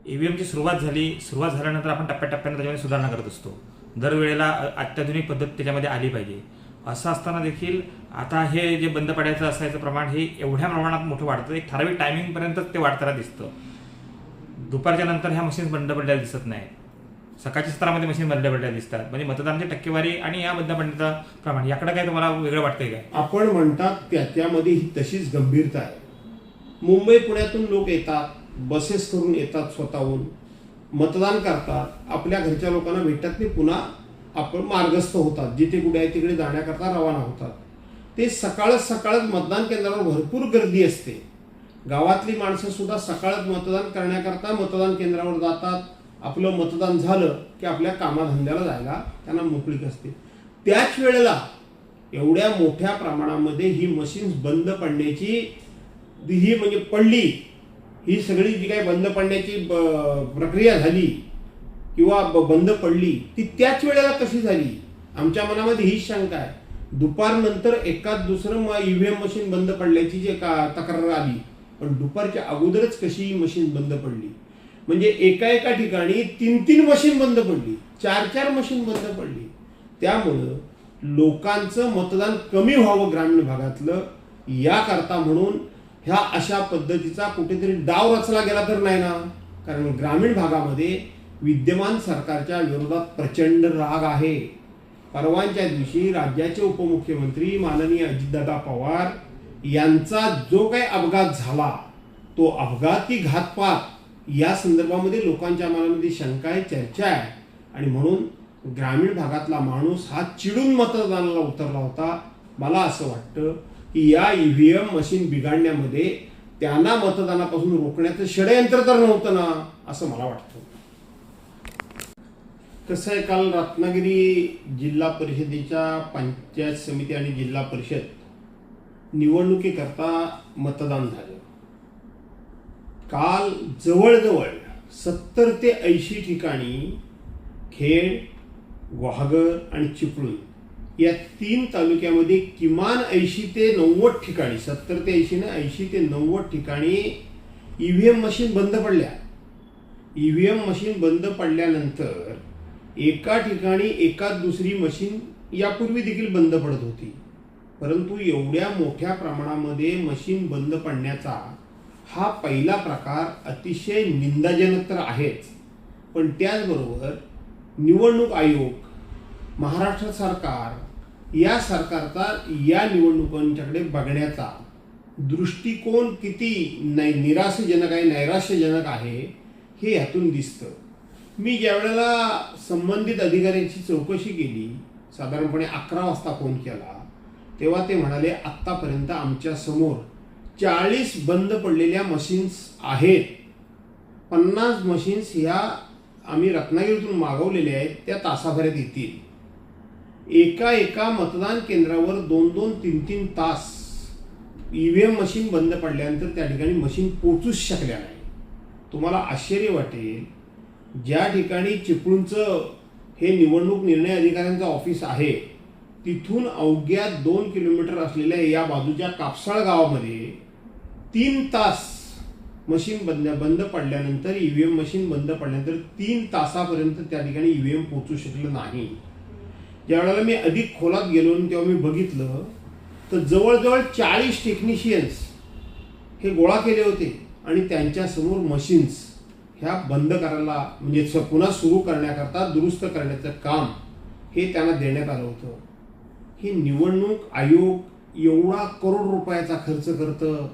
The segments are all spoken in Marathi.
ईव्हीएमची सुरुवात झाल्यानंतर आपण टप्प्याटप्प्याने त्याच्यामध्ये सुधारणा करत असतो. दरवेळेला अत्याधुनिक पद्धत त्याच्यामध्ये आली पाहिजे. असं असताना देखील आता हे जे बंद पडायचं असायचं प्रमाण हे एवढ्या प्रमाणात मोठं वाढतं, एक ठराविक टायमिंगपर्यंतच ते वाढताना दिसतं. दुपारच्या नंतर ह्या मशीन्स बंद पडलेल्या दिसत नाही. सकाळच्या सत्रामध्ये मशीन बंद पडलेल्या दिसतात. म्हणजे मतदानाची टक्केवारी आणि या बंद पडण्याचं प्रमाण याकडे काय तुम्हाला वेगळं वाटतंय काय? आपण म्हणतात त्यामध्ये ही तशीच गंभीरता आहे. मुंबई पुण्यातून लोक येतात, बसेस करून येतात, स्वतःहून मतदान करतात, आपल्या घरच्या लोकांना भेटतात, ते पुन्हा आपण मार्गस्थ होतात, जिथे कुठे आहे तिकडे जाण्याकरता रवाना होतात. ते सकाळच मतदान केंद्रावर भरपूर गर्दी असते. गावातली माणसं सुद्धा सकाळच मतदान करण्याकरता मतदान केंद्रावर जातात. आपलं मतदान झालं की आपल्या कामाधंद्याला जायला त्यांना मोकळीक असते. त्याच वेळेला एवढ्या मोठ्या प्रमाणामध्ये ही मशीन्स बंद पडण्याची ही म्हणजे पडली, ही सगळी जी काही बंद पडण्याची प्रक्रिया झाली किंवा बंद पडली ती त्याच वेळेला कशी झाली? आमच्या मनामध्ये ही शंका आहे. दुपारनंतर एकाच दुसरं ईव्हीएम मशीन बंद पडल्याची जे तक्रार आली, पण दुपारच्या अगोदरच कशी ही मशीन बंद पडली? म्हणजे एका ठिकाणी 3 मशीन बंद पडली, 4 मशीन बंद पडली. त्यामुळं लोकांचं मतदान कमी व्हावं ग्रामीण भागातलं, याकरता म्हणून ह्या अशा पद्धतीचा कुठेतरी डाव रचला गेला तर नाही ना? कारण ग्रामीण भागामध्ये विद्यमान सरकारच्या विरोधात प्रचंड राग आहे. परवाच्या दिवशी राज्याचे उपमुख्यमंत्री माननीय अजितदादा पवार यांचा जो काही अपघात झाला, तो अपघाती घातपात या संदर्भामध्ये लोकांच्या मनामध्ये शंका आहे, चर्चा आहे. आणि म्हणून ग्रामीण भागातला माणूस हा चिडून मतदानाला उतरला होता. मला असं वाटतं की या ईव्हीएम मशीन बिघडण्यामध्ये त्यांना मतदानापासून रोखण्याचं षडयंत्र तर नव्हतं ना, असं मला वाटतं. कसं आहे, काल रत्नागिरी जिल्हा परिषदेच्या पंचायत समिती आणि जिल्हा परिषद निवडणुकीकरता मतदान झालं. काल जवळजवळ 70 ते 80 ठिकाणी खेड, गुहागर आणि चिपळूण या 3 तालुक्यामध्ये किमान 80 ते 90 ठिकाणी, 70 ते 80 ने 80 ते 90 ठिकाणी ईव्हीएम मशीन बंद पडल्या. ईव्हीएम मशीन बंद पडल्यानंतर एका ठिकाणी एकाच दुसरी मशीन यापूर्वी देखील बंद पडत होती. परंतु एवढ्या मोठ्या प्रमाणामध्ये मशीन बंद पडण्याचा हा पहिला प्रकार अतिशय निंदाजनक तर आहेच, पण त्याचबरोबर निवडणूक आयोग, महाराष्ट्र सरकार या सरकारचा या निवडणुकांच्याकडे बघण्याचा दृष्टिकोन किती निराशाजनक आहे, नैराश्यजनक आहे हे यातून दिसतं. मी ज्यावेळेला संबंधित अधिकाऱ्यांची चौकशी केली, साधारणपणे 11 वाजता फोन केला, तेव्हा ते म्हणाले आत्तापर्यंत आमच्या समोर 40 बंद पडलेल्या मशीन्स आहेत. 50 मशीन्स ह्या आम्ही रत्नागिरीतून मागवलेल्या आहेत, त्या तासाभरात येतील. एका मतदान केंद्रावर 2-2, 3-3 तास ईव्हीएम मशीन बंद पडल्यानंतर त्या ठिकाणी मशीन पोचूच शकल्या नाही. तुम्हाला आश्चर्य वाटेल, ज्या ठिकाणी चिपळूणचं हे निवडणूक निर्णय अधिकाऱ्यांचं ऑफिस आहे, तिथून अवघ्या 2 किलोमीटर असलेल्या या बाजूच्या कापसाळ गावामध्ये 3 तास मशीन बंद पडल्यानंतर, ईव्हीएम मशीन बंद पडल्यानंतर 3 तासापर्यंत त्या ठिकाणी ईव्हीएम पोचू शकलं नाही. ज्यावेळेला मी अधिक खोलात गेलो तेव्हा मी बघितलं तर जवळजवळ 40 टेक्निशियन्स हे गोळा केले होते आणि त्यांच्यासमोर मशीन्स ह्या बंद करायला, म्हणजे पुन्हा सुरू करण्याकरता दुरुस्त करण्याचं काम हे त्यांना देण्यात आलं होतं. हे निवडणूक आयोग एवढा करोड रुपयाचा खर्च करतं,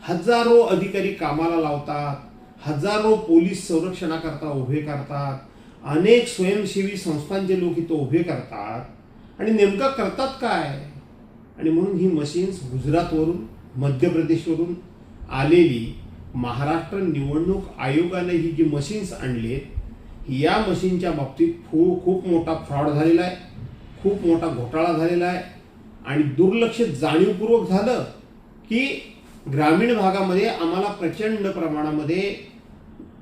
हजारो अधिकारी कामाला लावतात, हजारो पोलीस संरक्षणाकरता उभे करतात, अनेक स्वयंसेवी संस्थांचे लोक इथं उभे करतात आणि नेमकं करतात काय? आणि म्हणून ही मशीन्स गुजरातवरून, मध्य प्रदेशवरून आलेली, महाराष्ट्र निवडणूक आयोगाने ही जी मशीन्स आणलीत, या मशीनच्या बाबतीत खूप मोठा फ्रॉड झालेला आहे, खूप मोठा घोटाळा झालेला आहे. आणि दुर्लक्ष जाणीवपूर्वक झालं की ग्रामीण भागामध्ये आम्हाला प्रचंड प्रमाणामध्ये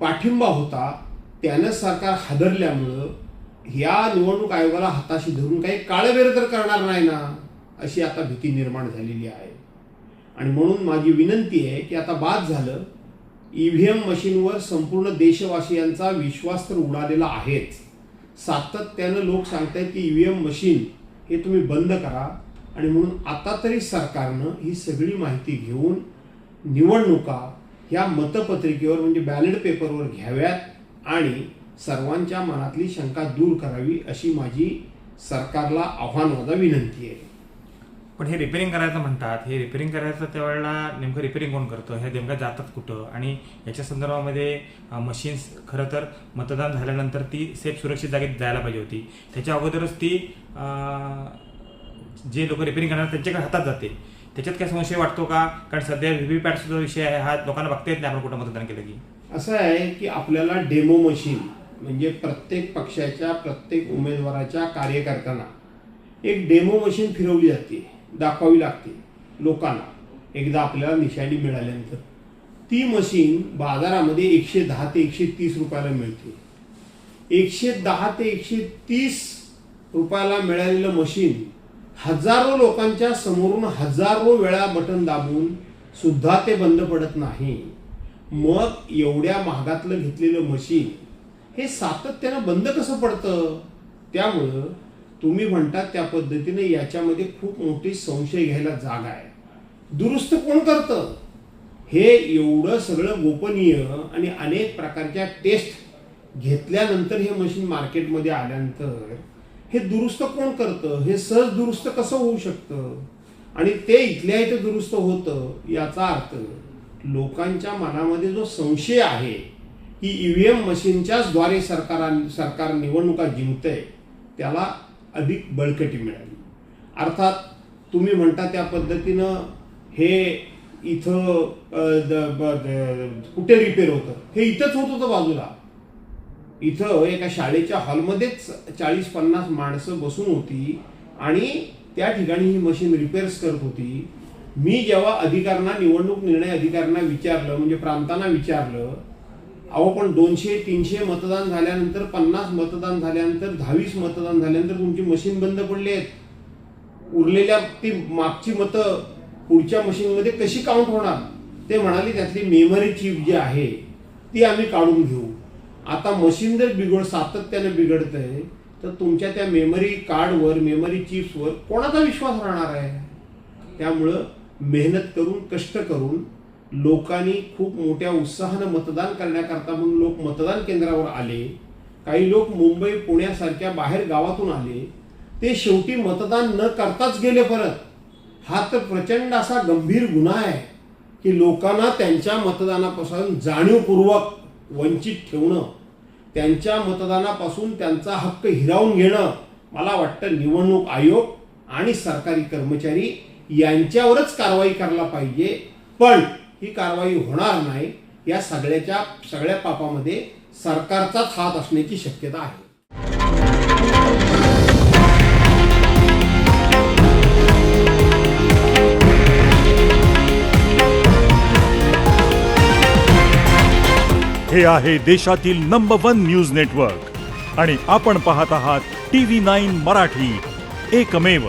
पाठिंबा होता, त्यानं सरकार हादरल्यामुळं या निवडणूक आयोगाला हाताशी धरून काही काळबेर तर करणार नाही ना, अशी आता भीती निर्माण झालेली आहे. आणि म्हणून माझी विनंती आहे की आता बाद झालं, ईव्हीएम मशीनवर संपूर्ण देशवासियांचा विश्वास तर उडालेला आहेच. सातत्यानं लोक सांगतायत की ईव्हीएम मशीन हे तुम्ही बंद करा, आणि म्हणून आता तरी सरकारनं ही सगळी माहिती घेऊन निवडणुका ह्या मतपत्रिकेवर म्हणजे बॅलेट पेपरवर घ्याव्यात आणि सर्वांच्या मनातली शंका दूर करावी, अशी माझी सरकारला आव्हानवादा विनंती आहे. पण हे रिपेअरिंग करायचं म्हणतात, हे रिपेअरिंग करायचं त्यावेळेला नेमकं रिपेअरिंग कोण करतं, हे नेमकं जातात कुठं, आणि याच्या संदर्भामध्ये मशीन्स खरं तर मतदान झाल्यानंतर ती सेफ सुरक्षित जागेत जायला पाहिजे होती. त्याच्या अगोदरच ती जे लोक रिपेअरिंग करणार त्यांच्याकडे हातात जाते. त्याच्यात काय संशय वाटतो का? कारण सध्या व्हीव्हीपॅट सुद्धा विषय आहे, हा लोकांना बघता येत नाही आपण कुठं मतदान केलं की. असं आहे की आपल्याला डेमो मशीन म्हणजे प्रत्येक पक्षाच्या प्रत्येक उमेदवाराच्या कार्यकर्त्यांना एक डेमो मशीन फिरवली जाते, दाखवावी लागते लोकांना एकदा आपल्याला निशाणी मिळाल्यानंतर. ती मशीन बाजारामध्ये 110 ते 130 रुपयाला मिळते. 110 ते 130 रुपयाला मिळालेलं मशीन हजारो लोकांच्या समोरून हजारो वेळा बटन दाबून सुद्धा ते बंद पडत नाही. मग एवढ्या महागातलं घेतलेलं मशीन हे सातत्यानं बंद कसं पडतं? त्यामुळं तुम्ही म्हणतात त्या पद्धतीने याच्यामध्ये खूप मोठी संशय घ्यायला जागा आहे. दुरुस्त कोण करतं? हे एवढं सगळं गोपनीय आणि अनेक प्रकारच्या टेस्ट घेतल्यानंतर हे मशीन मार्केटमध्ये आल्यानंतर हे दुरुस्त कोण करतं? हे सहज दुरुस्त कसं होऊ शकतं? आणि ते इथल्या इथे दुरुस्त होतं, याचा अर्थ लोकांच्या मनामध्ये जो संशय आहे की ईव्हीएम मशीनच्याच द्वारे सरकार निवडणुका जिंकतंय, त्याला अधिक बळकटी मिळाली. अर्थात तुम्ही म्हणता त्या पद्धतीनं हे इथं कुठे रिपेअर होतं? हे इथंच होत होतं बाजूला. इथं एका शाळेच्या हॉलमध्येच 40-50 माणसं बसून होती आणि त्या ठिकाणी ही मशीन रिपेअर्स करत होती. मी जेव्हा अधिकाऱ्यांना, निवडणूक निर्णय अधिकाऱ्यांना विचारलं, म्हणजे प्रांतांना विचारलं, अहो पण 200-300 मतदान झाल्यानंतर, 50 मतदान झाल्यानंतर, 22 मतदान झाल्यानंतर तुमची मशीन बंद पडली आहेत, उरलेल्या ती मागची मतं पुढच्या मशीनमध्ये कशी काउंट होणार? ते म्हणाले त्यातली मेमरी चिप जी आहे ती आम्ही काढून घेऊ. आता मशीन जर सातत्याने बिघडतंय तर तुमच्या त्या मेमरी कार्डवर, मेमरी चिप्सवर कोणाचा विश्वास राहणार आहे? त्यामुळं मेहनत करून, कष्ट करून लोकांनी खूप मोठ्या उत्साहानं मतदान करण्याकरता म्हणून लोक मतदान केंद्रावर आले. काही लोक मुंबई, पुण्यासारख्या बाहेर गावातून आले. ते शेवटी मतदान न करताच गेले परत. हा तर प्रचंड असा गंभीर गुन्हा आहे की लोकांना त्यांच्या मतदानापासून जाणीवपूर्वक वंचित ठेवणं, त्यांच्या मतदानापासून त्यांचा हक्क हिरावून घेणं. मला वाटतं निवडणूक आयोग आणि सरकारी कर्मचारी यांच्यावरच कारवाई करायला पाहिजे. पण ही कारवाई होणार नाही. या सगळ्या पापामध्ये सरकारचाच हात असण्याची शक्यता आहे. हे आहे देशातील नंबर 1 न्यूज नेटवर्क आणि आपण पाहत आहात TV9 मराठी, एकमेव.